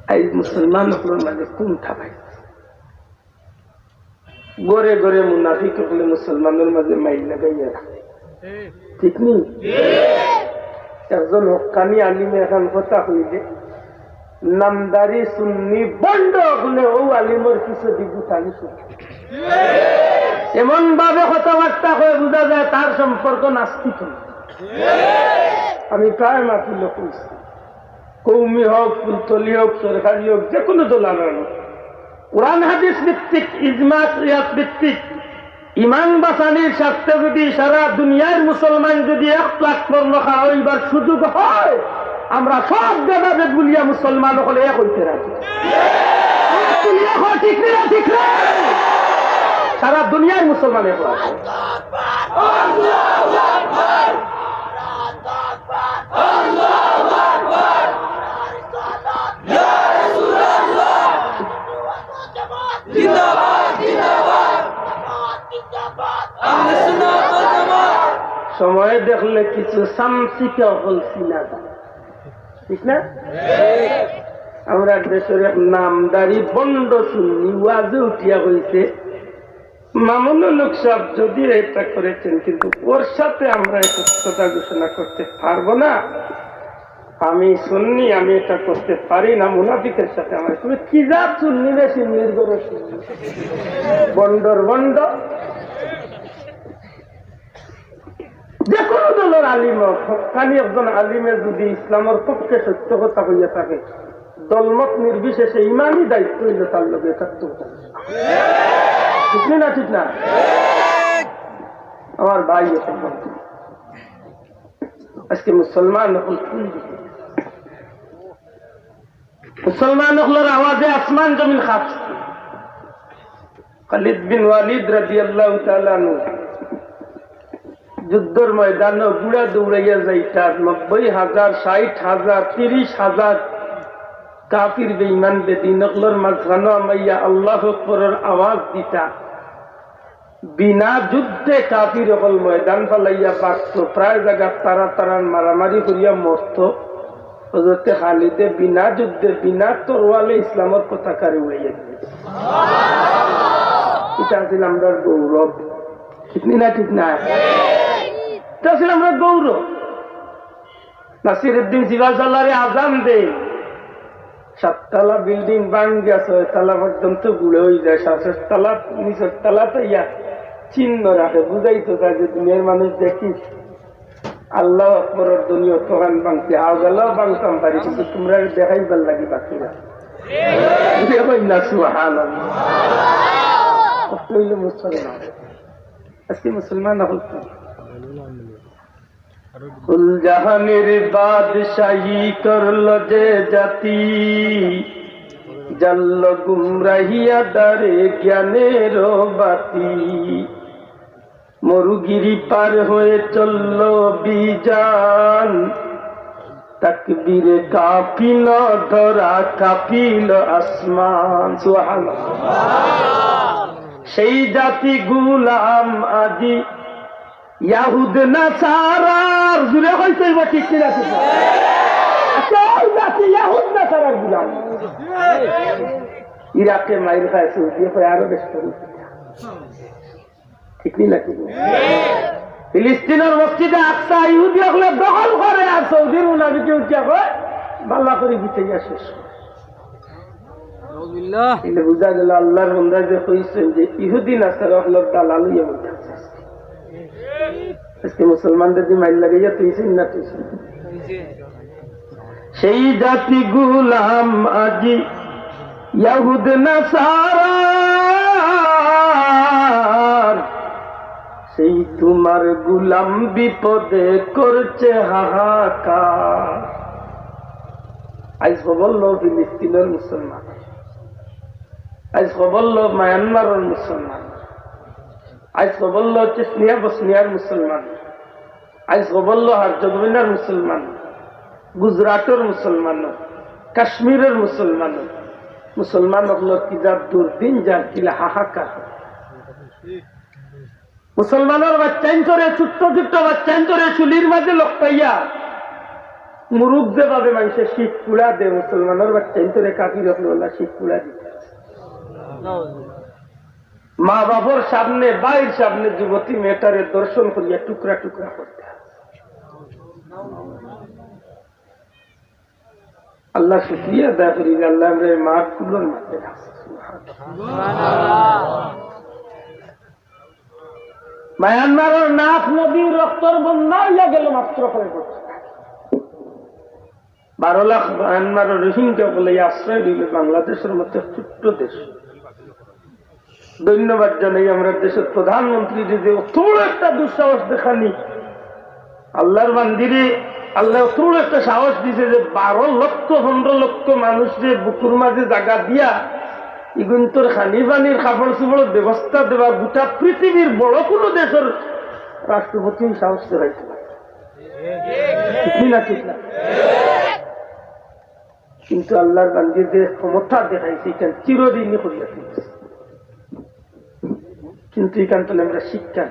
আজ মুসলমান হলোর মাঝে কোনটা ভাই গড়ে গড়ে মুনাফিক হলে মুসলমানের মাঝে মাইল লাগাইয়া রাখে ঠিক নেই একজন হক্কানি আলিমে এখন কথা হইলে নামদারি সুন্নি বন্ড হলে ও আলিমের কিছু দিগুতানি এমন ভাবে কথাবার্তা হয়ে বোঝা যায় তার সম্পর্ক নাস্তিক। আমি প্রায় মাতিল কইছি কৌমি হোক ফুলতলি হোক সরকারি হোক যে কোনো দোলানো কোরআন হাদিস ভিত্তিক ইজমা কিয়াস ভিত্তিক ইমান বাঁচানির স্বার্থে যদি সারা দুনিয়ার মুসলমান যদি এক প্ল্যাটফর্ম হইবার সুযোগ হয় আমরা সব ভেদাভেদ গুলিয়া মুসলমান হলে এক হইতে রাখি ঠিক না ঠিক না সারা দুনিয়ার মুসলমান এক সময় দেখলে কিছু সামসিকা বলছি না ঠিক না আমরা দেশের এক নামদারি বন্ড শুনি ওয়াজে উঠিয়া হয়েছে মামুনুল লোক সব যদি এটা করেছেন কিন্তু ওর সাথে আমরা একতা ঘোষণা করতে পারবো না আমি শুননি আমি এটা করতে পারি না মুনাফিকের সাথে আমার তুমি কি যা শুননি বেশি নির্গর বন্ডর বন্ড যে কোনো দলের আলিম হকানি একজন আলিমে যদি ইসলামের পক্ষে সত্য কথা হইয়া থাকে দলমত নির্বিশেষে ইমানই দায়িত্ব হইল তার লোকে থাকতে ঠিক না ঠিক না আমার ভাই আজকে মুসলমান মুসলমান হলোর আওয়াজে আসমান জমিন খাপ খালিদ বিন ওয়ালিদ রাদিয়াল্লাহু তাআলা আনহু যুদ্ধের ময়দানে গুড়া দৌড়াইয়া যাইতা 90,000 60,000 30,000 কাফির বেঈমান বেদিনকলর মাঝখানে আমাইয়া আল্লাহু আকবারের আওয়াজ দিতা বিনা যুদ্ধে কাফির হল ময়দান ফালাইয়া বাঁচত প্রায় জায়গা তারা তারান মারামারি করিয়া মরত হযরতে খালিদে বিনা যুদ্ধে বিনা তরোয়ালে ইসলামের পতাকারে উড়াইয়া দিয়েছে এটা ছিল আমরা গৌরব ঠিক না ঠিক না এটা ছিল আমরা গৌরব নাসিরউদ্দিন সিরাজউদ্দৌলারে আজান দেয় 7 তলা বিল্ডিং ভাঙ্গিয়া 6 তলা পর্যন্ত গুড়ে হয়ে যায় 7 তলা নিচের তলাতে ইয়া চিহ্ন রাখে বুঝাইতো তাই যে দুনিয়ার মানুষ দেখিস আল্লাহ আকবরের দুনিয়া তোকান ভাঙছে আওয়াজালাও ভাঙতাম পারি কিন্তু তোমরা দেখাইবার লাগি বাকিরা না সুবহানাল্লাহ মুসলমান আজকে মুসলমান হল কুল জাহানের বাদশাহী করল যে জাতি জাল্ল গুমরাহিয়া দারে জ্ঞানের বাতি মরুগিরি পার হয়ে চলল বিজান তাকবীরে কাঁপিল ধরা কাঁপিল আসমান সুবহানাল্লাহ সেই জাতি গুলাম আজি ইয়াহুদ নাসারার জুড়ে হইতে ঠিক কিনা জাতি ইয়াহুদ নাসারার গুলাম ইরাকে মাইল খায় সৌদি আরো বেশ করি ঠিক নাকি ফিলিস্তিনের মসজিদে আকসা ইহুদি হলে দখল করে আর সৌদির মুনাফিকে উঠিয়া হয় বাল্লা করে বিছাইয়া শেষ বুঝা গেল আল্লাহর বান্দা যে কইছেন যে ইহুদি নাসারা হলো দালাল ইয়া বলতে আজকে মুসলমানদের যে মাইল লাগাইয়া তুইছেন না তুইছেন সেই জাতি গুলাম আজি ইয়াহুদ নাসারার সেই তোমার গুলাম বিপদে করছে হাহাকার আজ বলল ফিলিস্তিনের মুসলমান আজ বলল মায়ানমারের মুসলমান আজ বলল চেচনিয়া বসনিয়ার মুসলমান আজ বলল হার্জগোভিনার মুসলমান গুজরাটের মুসলমান কাশ্মীরের মুসলমান মুসলমান হল কি যার দুর্দিন যার কিলা হাহাকার মুসলমানের বাচ্চাইন চরে ছোট্ট ছোট্ট বাচ্চাইন চরে চুলির মাঝে লটকাইয়া মুরুখ যে ভাবে মানুষের শীত পুড়া দে মুসলমানের বাচ্চা ইন্তরে কাকি রকমওয়ালা শীত পুড়া দিতে মা বাবার সামনে বাইর সামনে যুবতী মেয়েটারে দর্শন করিয়া টুকরা টুকরা করতে আল্লাহ শুক্রিয়া আদায় করি আল্লাহ আমরা মাঠ গুলোর মাঝে মায়ানমারের নাফ নদীর রক্তর বন্যা হইয়া গেল মাত্র কয়েক বছর 12 লাখ মায়ানমারের রোহিঙ্গা বলে আশ্রয় দিল বাংলাদেশের মধ্যে ছোট্ট দেশ ধন্যবাদ জানাই আমরা দেশের প্রধানমন্ত্রী যে অথুল একটা দুঃসাহস দেখানি আল্লাহর মন্দিরে আল্লাহ অথুল একটা সাহস দিছে যে 12 লক্ষ 15 লক্ষ মানুষ যে বুকুর মাঝে জায়গা দিয়া ইগুন্তর খানি পানির কাপড় চোপড়ের ব্যবস্থা দেওয়া গোটা পৃথিবীর বড় কোনো দেশের রাষ্ট্রপতি সাহস দেখাইছে ঠিক না ঠিক না কিন্তু আল্লাহর বান্দির যে ক্ষমতা দেখাইছে এখানে চিরদিনই করিয়া তুলছে কিন্তু এখান থেকে আমরা শিক্ষা